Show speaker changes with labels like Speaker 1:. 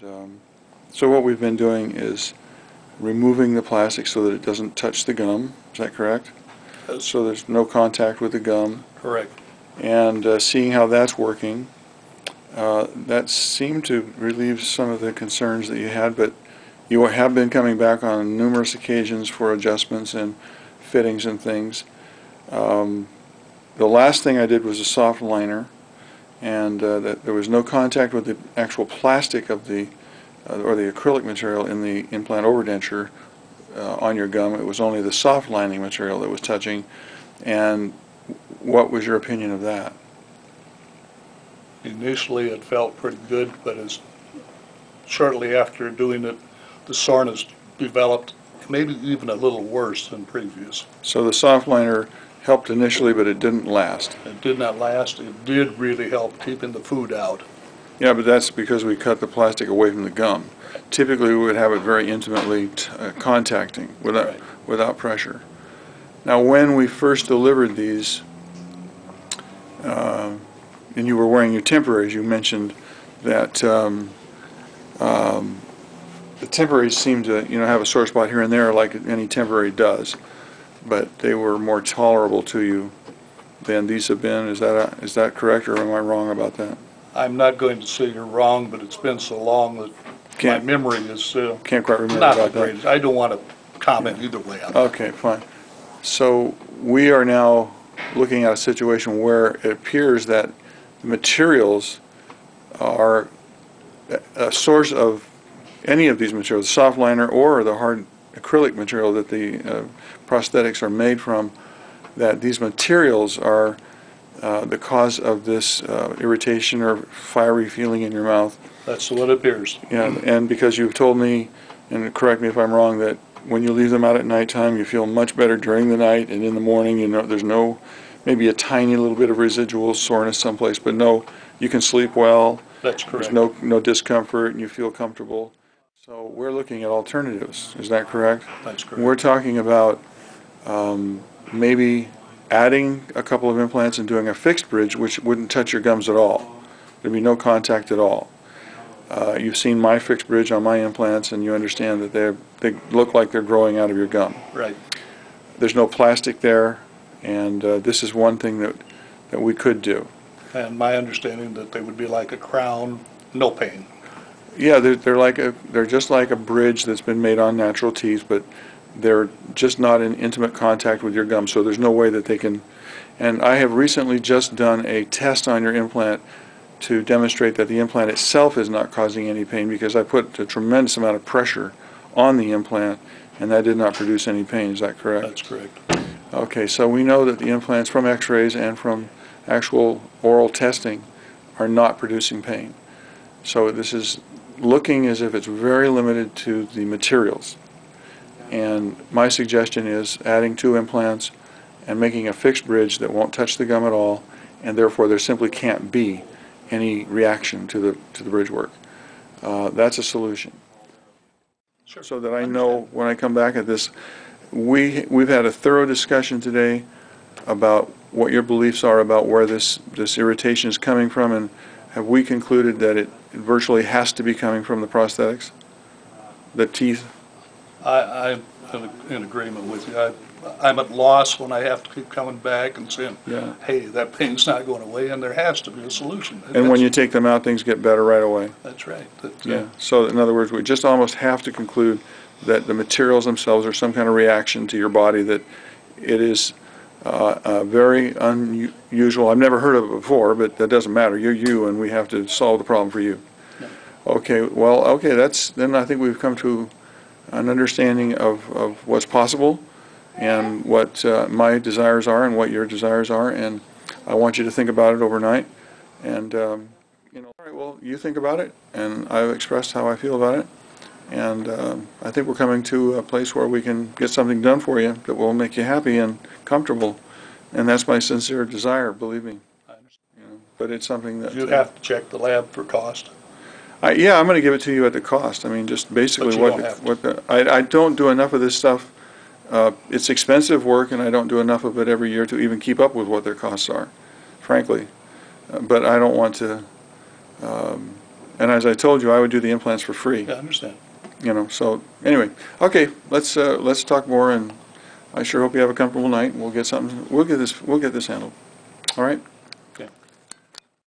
Speaker 1: And so what we've been doing is removing the plastic so that it doesn't touch the gum. Is that correct? So there's no contact with the gum.
Speaker 2: Correct.
Speaker 1: And seeing how that's working, that seemed to relieve some of the concerns that you had, but you have been coming back on numerous occasions for adjustments and fittings and things. The last thing I did was a soft liner, and that there was no contact with the actual plastic of the or the acrylic material in the implant overdenture on your gum. It was only the soft lining material that was touching. And what was your opinion of that?
Speaker 2: Initially it felt pretty good, but as shortly after doing it, the soreness developed, maybe even a little worse than previous.
Speaker 1: So the soft liner helped initially, but it didn't last.
Speaker 2: It did not last. It did really help keeping the food out.
Speaker 1: Yeah, but that's because we cut the plastic away from the gum. Typically, we would have it very intimately contacting without pressure. Now, when we first delivered these, and you were wearing your temporaries, you mentioned that the temporaries seem to, have a sore spot here and there, like any temporary does, but they were more tolerable to you than these have been. Is that correct, or am I wrong about that?
Speaker 2: I'm not going to say you're wrong, but it's been so long that my memory is
Speaker 1: can't quite remember
Speaker 2: not
Speaker 1: about
Speaker 2: the greatest. I don't want to comment either way on that.
Speaker 1: Okay, fine. So we are now looking at a situation where it appears that the materials are a source of any of these materials, the soft liner or the hard acrylic material that the prosthetics are made from, that these materials are the cause of this irritation or fiery feeling in your mouth.
Speaker 2: That's what it appears.
Speaker 1: Yeah, and because you've told me, and correct me if I'm wrong, that when you leave them out at nighttime, you feel much better during the night, and in the morning, there's maybe a tiny little bit of residual soreness someplace, but no, you can sleep well.
Speaker 2: That's correct.
Speaker 1: There's no discomfort, and you feel comfortable. So we're looking at alternatives. Is that correct?
Speaker 2: That's correct.
Speaker 1: We're talking about maybe adding a couple of implants and doing a fixed bridge, which wouldn't touch your gums at all. There'd be no contact at all. You've seen my fixed bridge on my implants, and you understand that they look like they're growing out of your gum.
Speaker 2: Right.
Speaker 1: There's no plastic there, and this is one thing that we could do.
Speaker 2: And my understanding that they would be like a crown, no pain.
Speaker 1: Yeah, they're just like a bridge that's been made on natural teeth, but they're just not in intimate contact with your gum, so there's no way that they can. And I have recently just done a test on your implant to demonstrate that the implant itself is not causing any pain, because I put a tremendous amount of pressure on the implant, and that did not produce any pain. Is that correct?
Speaker 2: That's correct.
Speaker 1: Okay, so we know that the implants from x-rays and from actual oral testing are not producing pain. So this is looking as if it's very limited to the materials. And my suggestion is adding 2 implants and making a fixed bridge that won't touch the gum at all, and therefore there simply can't be any reaction to the bridge work. That's a solution.
Speaker 2: Sure.
Speaker 1: So that I know when I come back at this, we've had a thorough discussion today about what your beliefs are about where this irritation is coming from, and have we concluded that it virtually has to be coming from the prosthetics, the teeth?
Speaker 2: I'm in agreement with you. I'm at loss when I have to keep coming back and saying,
Speaker 1: Yeah.
Speaker 2: hey, that pain's not going away, and there has to be a solution.
Speaker 1: And when you take them out, things get better right away.
Speaker 2: That's right.
Speaker 1: Yeah. So in other words, we just almost have to conclude that the materials themselves are some kind of reaction to your body, that it is very unusual. I've never heard of it before, but that doesn't matter. You're you, and we have to solve the problem for you.
Speaker 2: Yeah.
Speaker 1: Okay, well, okay, then I think we've come to an understanding of what's possible and what my desires are and what your desires are, and I want you to think about it overnight. And, all right, well, you think about it, and I've expressed how I feel about it. And I think we're coming to a place where we can get something done for you that will make you happy and comfortable. And that's my sincere desire, believe me.
Speaker 2: I understand.
Speaker 1: But it's something that...
Speaker 2: You have to check the lab for cost.
Speaker 1: Yeah, I'm going to give it to you at the cost. I mean, just basically I don't do enough of this stuff. It's expensive work, and I don't do enough of it every year to even keep up with what their costs are, frankly. But I don't want to And as I told you, I would do the implants for free,
Speaker 2: Yeah, I understand.
Speaker 1: you know, so, anyway. Okay, let's talk more, and I sure hope you have a comfortable night. We'll get this handled. All right?